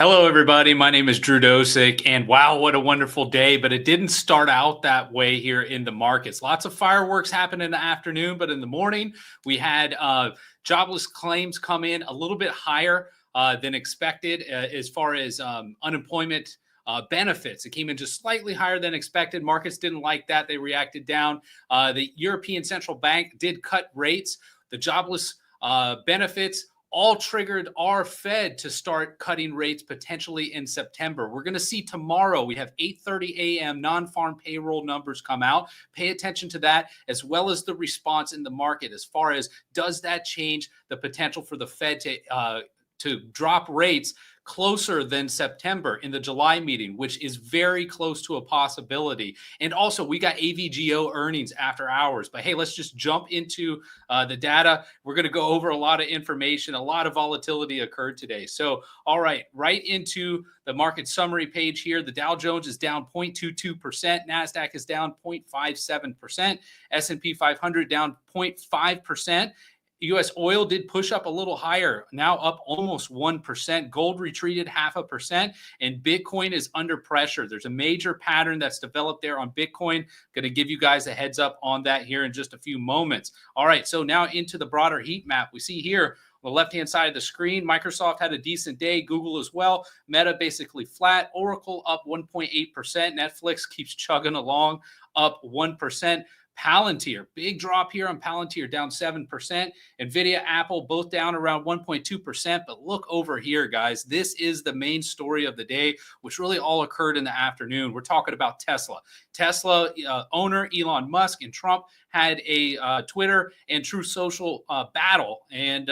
Hello, everybody. My name is Drew Dosek, and wow, what a wonderful day. But it didn't start out that way here in the markets. Lots of fireworks happened in the afternoon, but in the morning, we had jobless claims come in a little bit higher than expected as far as unemployment benefits. It came in just slightly higher than expected. Markets didn't like that. They reacted down. The European Central Bank did cut rates. The jobless benefits all triggered our Fed to start cutting rates potentially in September. We're going to see tomorrow. We have 8:30 a.m. non-farm payroll numbers come out. Pay attention to that, as well as the response in the market as far as does that change the potential for the Fed to drop rates closer than September in the July meeting, which is very close to a possibility. And also, we got AVGO earnings after hours. But hey, let's just jump into the data. We're going to go over a lot of information. A lot of volatility occurred today. So, all right into the market summary page here. The Dow Jones is down 0.22%. NASDAQ is down 0.57%. S&P 500 down 0.5%. U.S. oil did push up a little higher, now up almost 1%. Gold retreated 0.5%, and Bitcoin is under pressure. There's a major pattern that's developed there on Bitcoin. Going to give you guys a heads up on that here in just a few moments. All right, so now into the broader heat map. We see here on the left-hand side of the screen, Microsoft had a decent day, Google as well. Meta basically flat, Oracle up 1.8%. Netflix keeps chugging along, up 1%. Palantir, big drop here on Palantir, down 7%. NVIDIA, Apple, both down around 1.2%. But look over here, guys. This is the main story of the day, which really all occurred in the afternoon. We're talking about Tesla. Tesla owner Elon Musk and Trump had a Twitter and Truth Social battle. And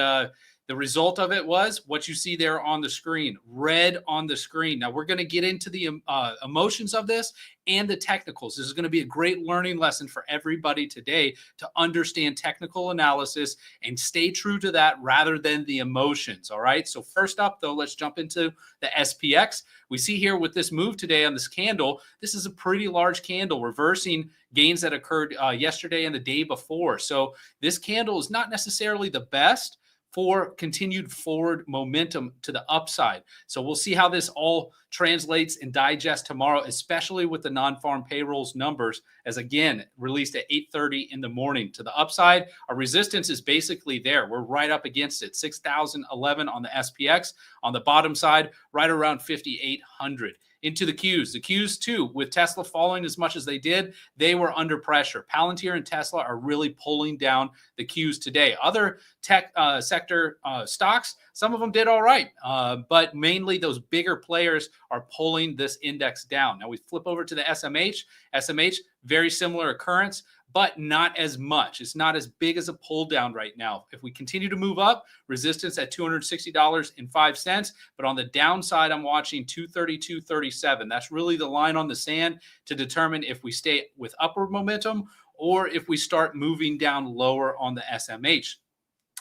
the result of it was what you see there on the screen, red on the screen. Now, we're going to get into the emotions of this and the technicals. This is going to be a great learning lesson for everybody today to understand technical analysis and stay true to that rather than the emotions. All right. So first up, though, let's jump into the SPX. We see here with this move today on this candle, this is a pretty large candle reversing gains that occurred yesterday and the day before. So this candle is not necessarily the best for continued forward momentum to the upside. So we'll see how this all translates and digests tomorrow, especially with the non-farm payrolls numbers, as again, released at 8:30 in the morning. To the upside, our resistance is basically there. We're right up against it, 6,011 on the SPX. On the bottom side, right around 5,800. Into the Qs. The Qs, too, with Tesla falling as much as they did, they were under pressure. Palantir and Tesla are really pulling down the Qs today. Other tech sector stocks, some of them did all right, but mainly those bigger players are pulling this index down. Now we flip over to the SMH. SMH, very similar occurrence, but not as much. It's not as big as a pull down right now. If we continue to move up, resistance at $260.05. But on the downside, I'm watching 232.37. That's really the line on the sand to determine if we stay with upward momentum or if we start moving down lower on the SMH.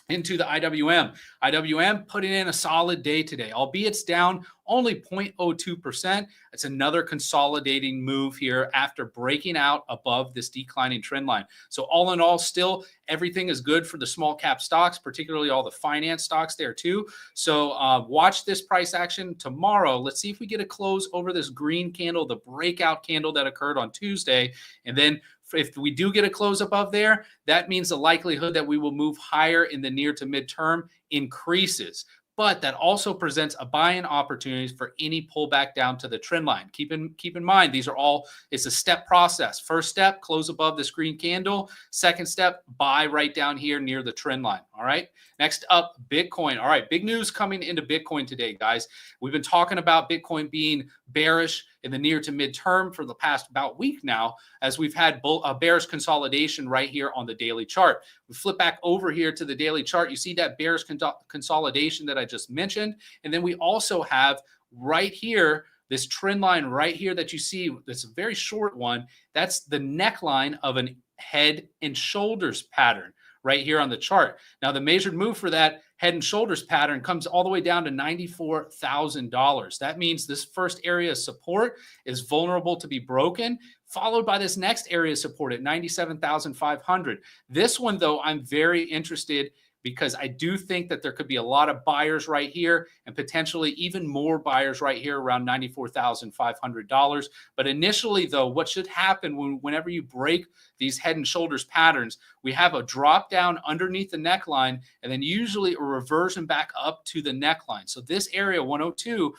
Into the IWM. IWM putting in a solid day today, albeit it's down only 0.02%. It's another consolidating move here after breaking out above this declining trend line. So all in all, still everything is good for the small cap stocks, particularly all the finance stocks there too. So watch this price action tomorrow. Let's see if we get a close over this green candle, the breakout candle that occurred on Tuesday. And then if we do get a close above there, that means the likelihood that we will move higher in the near to midterm increases. But that also presents a buy-in opportunities for any pullback down to the trend line. Keep in mind, these are all, it's a step process. First step, close above this green candle. Second step, buy right down here near the trend line. All right. Next up, Bitcoin. All right. Big news coming into Bitcoin today, guys. We've been talking about Bitcoin being bearish in the near to midterm for the past about week now, as we've had a bearish consolidation right here on the daily chart. We flip back over here to the daily chart. You see that bearish consolidation that I just mentioned. And then we also have right here, this trend line right here that you see, that's a very short one. That's the neckline of an head and shoulders pattern right here on the chart. Now, the measured move for that head and shoulders pattern comes all the way down to $94,000. That means this first area of support is vulnerable to be broken, followed by this next area of support at $97,500. This one, though, I'm very interested because I do think that there could be a lot of buyers right here and potentially even more buyers right here around $94,500. But initially, though, what should happen whenever you break these head and shoulders patterns, we have a drop down underneath the neckline and then usually a reversion back up to the neckline. So this area 102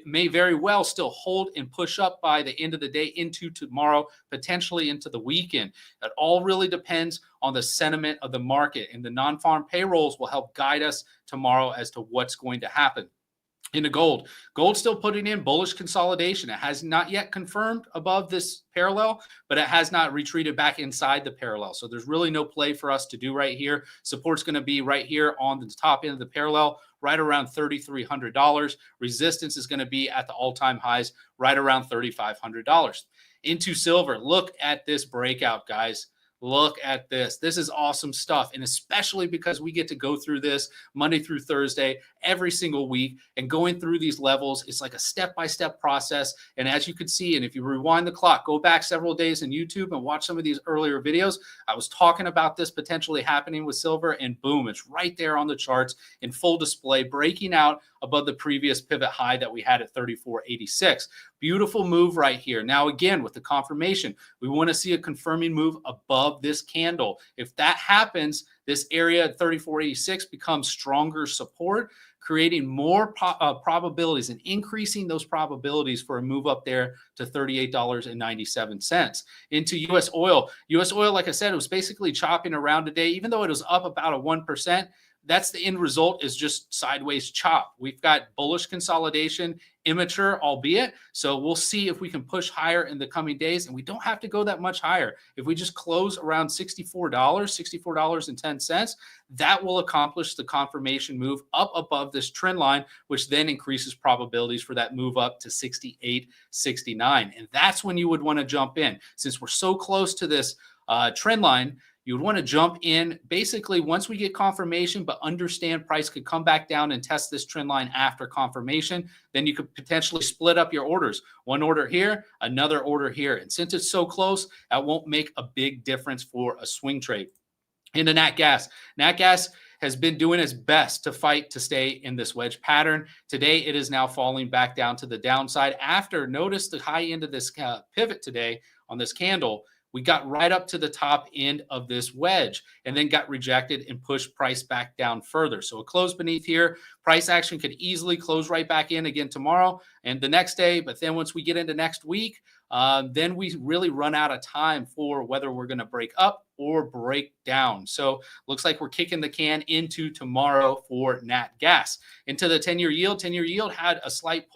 may very well still hold and push up by the end of the day into tomorrow, potentially into the weekend. That all really depends on the sentiment of the market, and the non-farm payrolls will help guide us tomorrow as to what's going to happen. Into gold. Gold still putting in bullish consolidation. It has not yet confirmed above this parallel, but it has not retreated back inside the parallel. So there's really no play for us to do right here. Support's going to be right here on the top end of the parallel, right around $3,300. Resistance is going to be at the all-time highs, right around $3,500. Into silver. Look at this breakout, guys. Look at this. This is awesome stuff. And especially because we get to go through this Monday through Thursday, every single week, and going through these levels, it's like a step-by-step process. And as you can see, and if you rewind the clock, go back several days in YouTube and watch some of these earlier videos, I was talking about this potentially happening with silver, and boom, it's right there on the charts in full display, breaking out above the previous pivot high that we had at 34.86. Beautiful move right here. Now, again, with the confirmation, we want to see a confirming move above this candle. If that happens, this area at 34.86 becomes stronger support, creating more probabilities and increasing those probabilities for a move up there to $38.97. Into U.S. oil. U.S. oil, like I said, it was basically chopping around today, even though it was up about a 1%. That's the end result, is just sideways chop. We've got bullish consolidation, immature, albeit. So we'll see if we can push higher in the coming days. And we don't have to go that much higher. If we just close around $64.10, that will accomplish the confirmation move up above this trend line, which then increases probabilities for that move up to 68.69. And that's when you would want to jump in. Since we're so close to this trend line, you would want to jump in basically once we get confirmation, but understand price could come back down and test this trend line after confirmation. Then you could potentially split up your orders. One order here, another order here. And since it's so close, that won't make a big difference for a swing trade. Into Nat Gas. Nat Gas has been doing its best to fight to stay in this wedge pattern. Today, it is now falling back down to the downside after, notice the high end of this pivot today on this candle. We got right up to the top end of this wedge and then got rejected and pushed price back down further. So it closed beneath here. Price action could easily close right back in again tomorrow and the next day. But then once we get into next week, then we really run out of time for whether we're going to break up or break down. So looks like we're kicking the can into tomorrow for Nat Gas. Into the 10-year yield. 10-year yield had a slight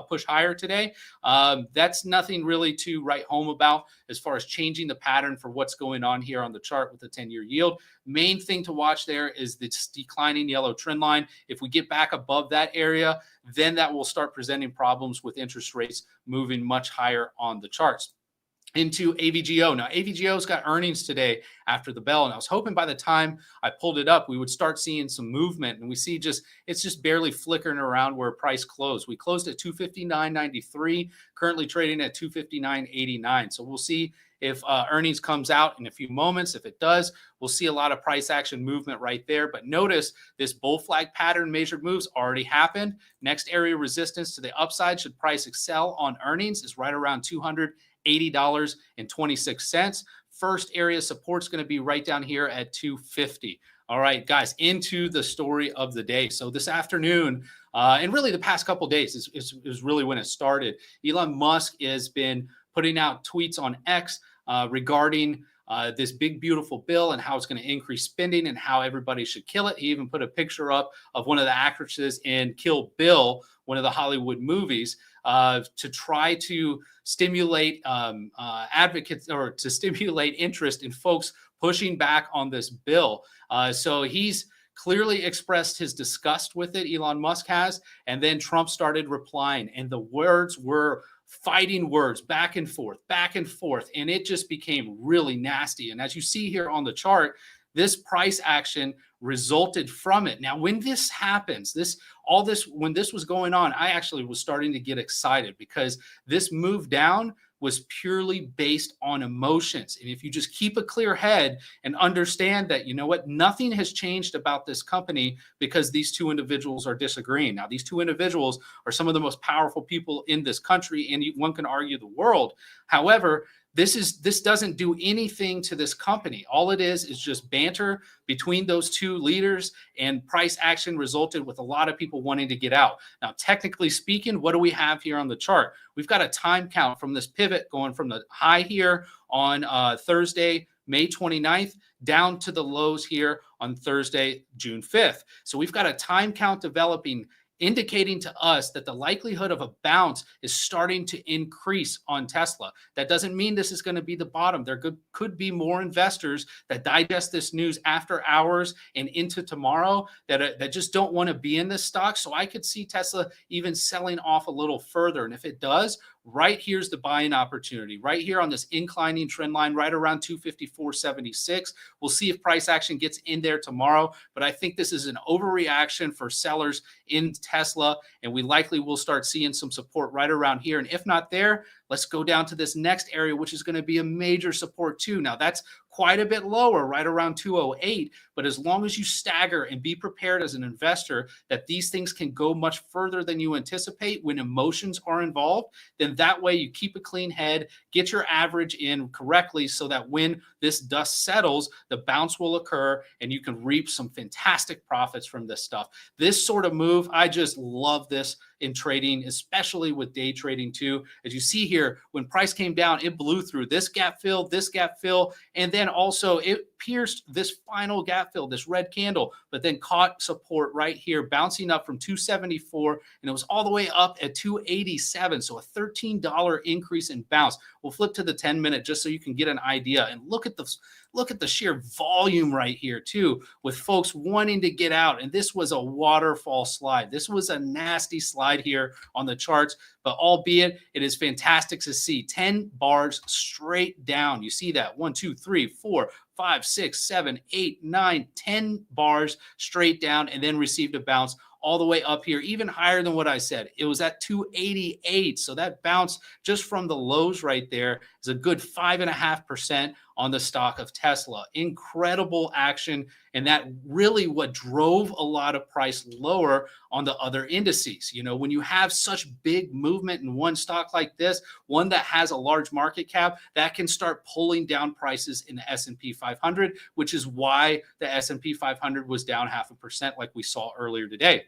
push higher today. That's nothing really to write home about as far as changing the pattern for what's going on here on the chart with the 10-year yield. Main thing to watch there is this declining yellow trend line. If we get back above that area, then that will start presenting problems with interest rates moving much higher on the charts. Into AVGO. Now, AVGO's got earnings today after the bell, and I was hoping by the time I pulled it up, we would start seeing some movement, and we see it's just barely flickering around where price closed. We closed at 259.93, currently trading at 259.89. So we'll see if earnings comes out in a few moments. If it does, we'll see a lot of price action movement right there. But notice this bull flag pattern measured moves already happened. Next area resistance to the upside, should price excel on earnings, is right around $280.26. First area support is going to be right down here at 250. All right, guys, into the story of the day. So this afternoon, and really the past couple of days is really when it started. Elon Musk has been putting out tweets on X regarding this big, beautiful bill and how it's going to increase spending and how everybody should kill it. He even put a picture up of one of the actresses in Kill Bill, one of the Hollywood movies, to try to stimulate advocates, or to stimulate interest in folks pushing back on this bill. So he's clearly expressed his disgust with it, Elon Musk has, and then Trump started replying, and the words were fighting words back and forth, and it just became really nasty. And as you see here on the chart, this price action resulted from it. Now, when this happens, when this was going on, I actually was starting to get excited because this move down was purely based on emotions. And if you just keep a clear head and understand that, you know what, nothing has changed about this company because these two individuals are disagreeing. Now, these two individuals are some of the most powerful people in this country, and one can argue the world. However, this doesn't do anything to this company. All it is just banter between those two leaders, and price action resulted with a lot of people wanting to get out. Now, technically speaking, what do we have here on the chart? We've got a time count from this pivot going from the high here on Thursday, May 29th, down to the lows here on Thursday, June 5th. So we've got a time count developing, indicating to us that the likelihood of a bounce is starting to increase on Tesla. That doesn't mean this is going to be the bottom. There could be more investors that digest this news after hours and into tomorrow that just don't want to be in this stock. So I could see Tesla even selling off a little further. And if it does, right here's the buying opportunity. Right here on this inclining trend line, right around 254.76. We'll see if price action gets in there tomorrow. But I think this is an overreaction for sellers in Tesla, and we likely will start seeing some support right around here. And if not there, let's go down to this next area, which is going to be a major support too. Now, that's quite a bit lower, right around 208. But as long as you stagger and be prepared as an investor that these things can go much further than you anticipate when emotions are involved, then that way you keep a clean head, get your average in correctly so that when this dust settles, the bounce will occur and you can reap some fantastic profits from this stuff. This sort of move, I just love this in trading, especially with day trading too. As you see here, when price came down, it blew through this gap fill, and then also it pierced this final gap fill, this red candle, but then caught support right here, bouncing up from 274, and it was all the way up at 287. So a $13 increase in bounce. We'll flip to the 10-minute just so you can get an idea. And look at the sheer volume right here too, with folks wanting to get out. And this was a waterfall slide. This was a nasty slide here on the charts, but albeit it is fantastic to see 10 bars straight down. You see that 1, 2, 3, 4, 5, 6, 7, 8, 9, 10 bars straight down, and then received a bounce all the way up here, even higher than what I said. It was at 288. So that bounce just from the lows right there is a good 5.5% on the stock of Tesla. Incredible action. And that really what drove a lot of price lower on the other indices. You know, when you have such big movement in one stock like this, one that has a large market cap, that can start pulling down prices in the S&P 500, which is why the S&P 500 was down 0.5% like we saw earlier today.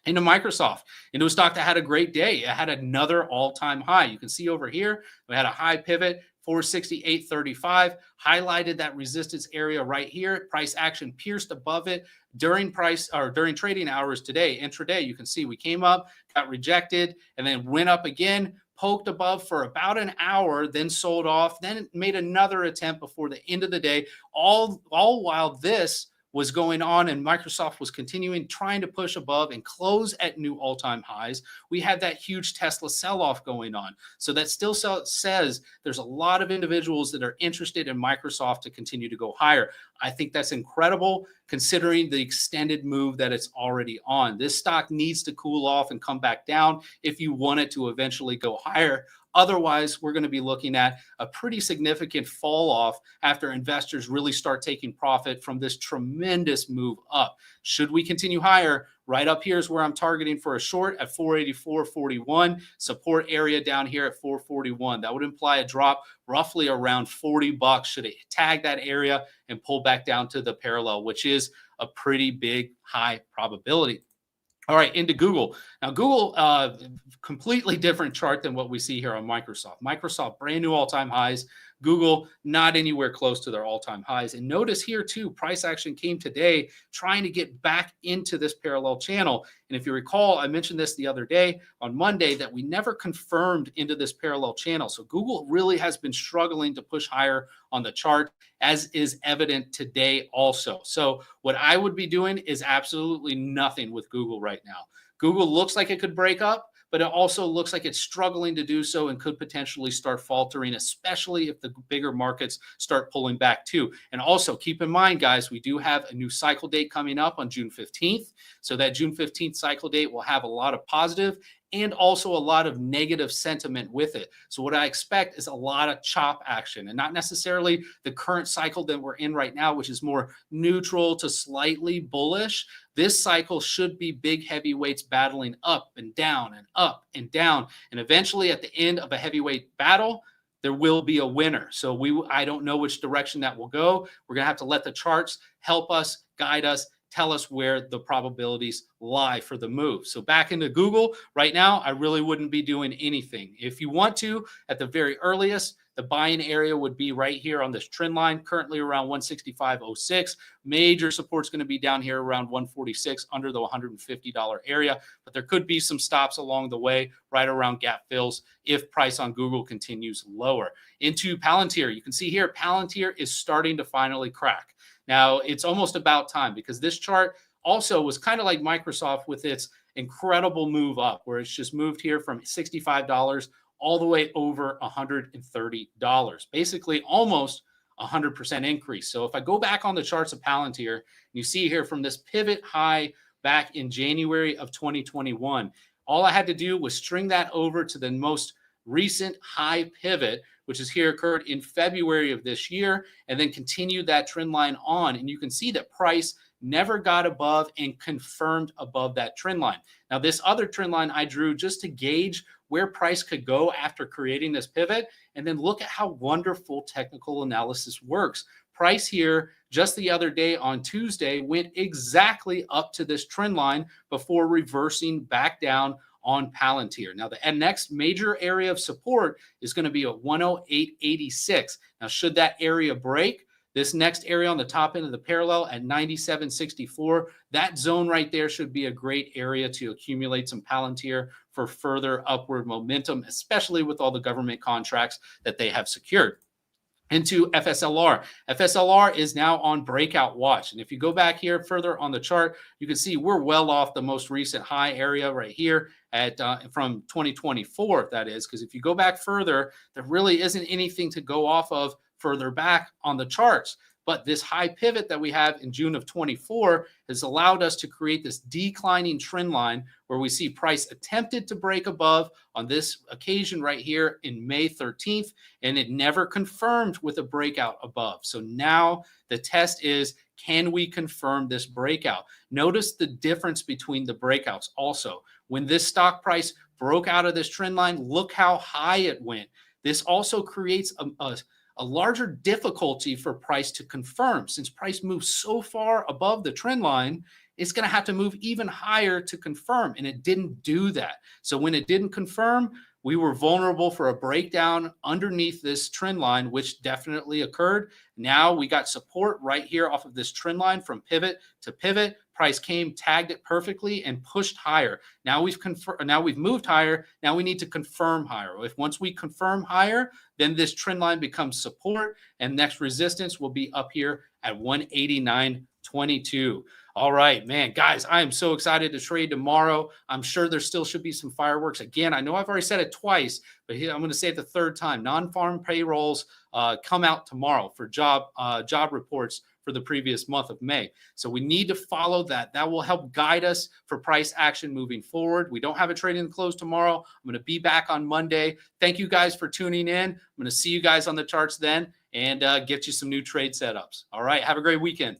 Into Microsoft, into a stock that had a great day. It had another all-time high. You can see over here, we had a high pivot, 468.35, highlighted that resistance area right here. Price action pierced above it during trading hours today. Intraday, you can see we came up, got rejected, and then went up again, poked above for about an hour, then sold off, then made another attempt before the end of the day, all while this was going on and Microsoft was continuing trying to push above and close at new all-time highs. We had that huge Tesla sell-off going on. So that still says there's a lot of individuals that are interested in Microsoft to continue to go higher. I think that's incredible considering the extended move that it's already on. This stock needs to cool off and come back down if you want it to eventually go higher. Otherwise, we're going to be looking at a pretty significant fall off after investors really start taking profit from this tremendous move up. Should we continue higher? Right up here is where I'm targeting for a short at 484.41. Support area down here at 441. That would imply a drop roughly around $40. Should it tag that area and pull back down to the parallel, which is a pretty big high probability. All right, into Google. Now, Google, completely different chart than what we see here on Microsoft. Microsoft, brand new all-time highs. Google, not anywhere close to their all-time highs. And notice here, too, price action came today trying to get back into this parallel channel. And if you recall, I mentioned this the other day on Monday that we never confirmed into this parallel channel. So Google really has been struggling to push higher on the chart, as is evident today also. So what I would be doing is absolutely nothing with Google right now. Google looks like it could break up, but it also looks like it's struggling to do so and could potentially start faltering, especially if the bigger markets start pulling back too. And also keep in mind, guys, we do have a new cycle date coming up on June 15th. So that June 15th cycle date will have a lot of positive and also a lot of negative sentiment with it. So what I expect is a lot of chop action, and not necessarily the current cycle that we're in right now, which is more neutral to slightly bullish. This cycle should be big heavyweights battling up and down and up and down. And eventually at the end of a heavyweight battle, there will be a winner. So I don't know which direction that will go. We're going to have to let the charts help us, guide us, tell us where the probabilities lie for the move. So back into Google right now, I really wouldn't be doing anything. If you want to, at the very earliest, the buying area would be right here on this trend line, currently around 165.06. Major support's going to be down here around 146, under the $150 area. But there could be some stops along the way, right around gap fills, if price on Google continues lower. Into Palantir, you can see here, Palantir is starting to finally crack. Now, it's almost about time, because this chart also was kind of like Microsoft with its incredible move up, where it's just moved here from $65 all the way over $130, basically almost 100% increase. So if I go back on the charts of Palantir, you see here from this pivot high back in January of 2021, all I had to do was string that over to the most recent high pivot, which is here, occurred in February of this year, and then continued that trend line on. And you can see that price never got above and confirmed above that trend line. Now, this other trend line I drew just to gauge where price could go after creating this pivot, and then look at how wonderful technical analysis works. Price here just the other day on Tuesday went exactly up to this trend line before reversing back down on Palantir. Now, the next major area of support is going to be at 108.86. Now, should that area break, this next area on the top end of the parallel at 97.64, that zone right there should be a great area to accumulate some Palantir for further upward momentum, especially with all the government contracts that they have secured. Into FSLR. FSLR is now on breakout watch. And if you go back here further on the chart, you can see we're well off the most recent high area right here at from 2024, that is, because if you go back further, there really isn't anything to go off of further back on the charts. But this high pivot that we have in June of 24 has allowed us to create this declining trend line where we see price attempted to break above on this occasion right here in May 13th, and it never confirmed with a breakout above. So now the test is, can we confirm this breakout? Notice the difference between the breakouts also. When this stock price broke out of this trend line, look how high it went. This also creates a larger difficulty for price to confirm. Since price moves so far above the trend line, it's going to have to move even higher to confirm, and it didn't do that. So when it didn't confirm, we were vulnerable for a breakdown underneath this trend line, which definitely occurred. Now we got support right here off of this trend line from pivot to pivot. Price came, tagged it perfectly, and pushed higher. Now we've moved higher. Now we need to confirm higher. Once we confirm higher, then this trend line becomes support, and next resistance will be up here at 189.22. All right, man, guys, I am so excited to trade tomorrow. I'm sure there still should be some fireworks. Again, I know I've already said it twice, but here I'm going to say it the third time. Non-farm payrolls come out tomorrow for job reports for the previous month of May. So we need to follow that. That will help guide us for price action moving forward. We don't have a trade in close tomorrow. I'm going to be back on Monday. Thank you guys for tuning in. I'm going to see you guys on the charts then and get you some new trade setups. All right, have a great weekend.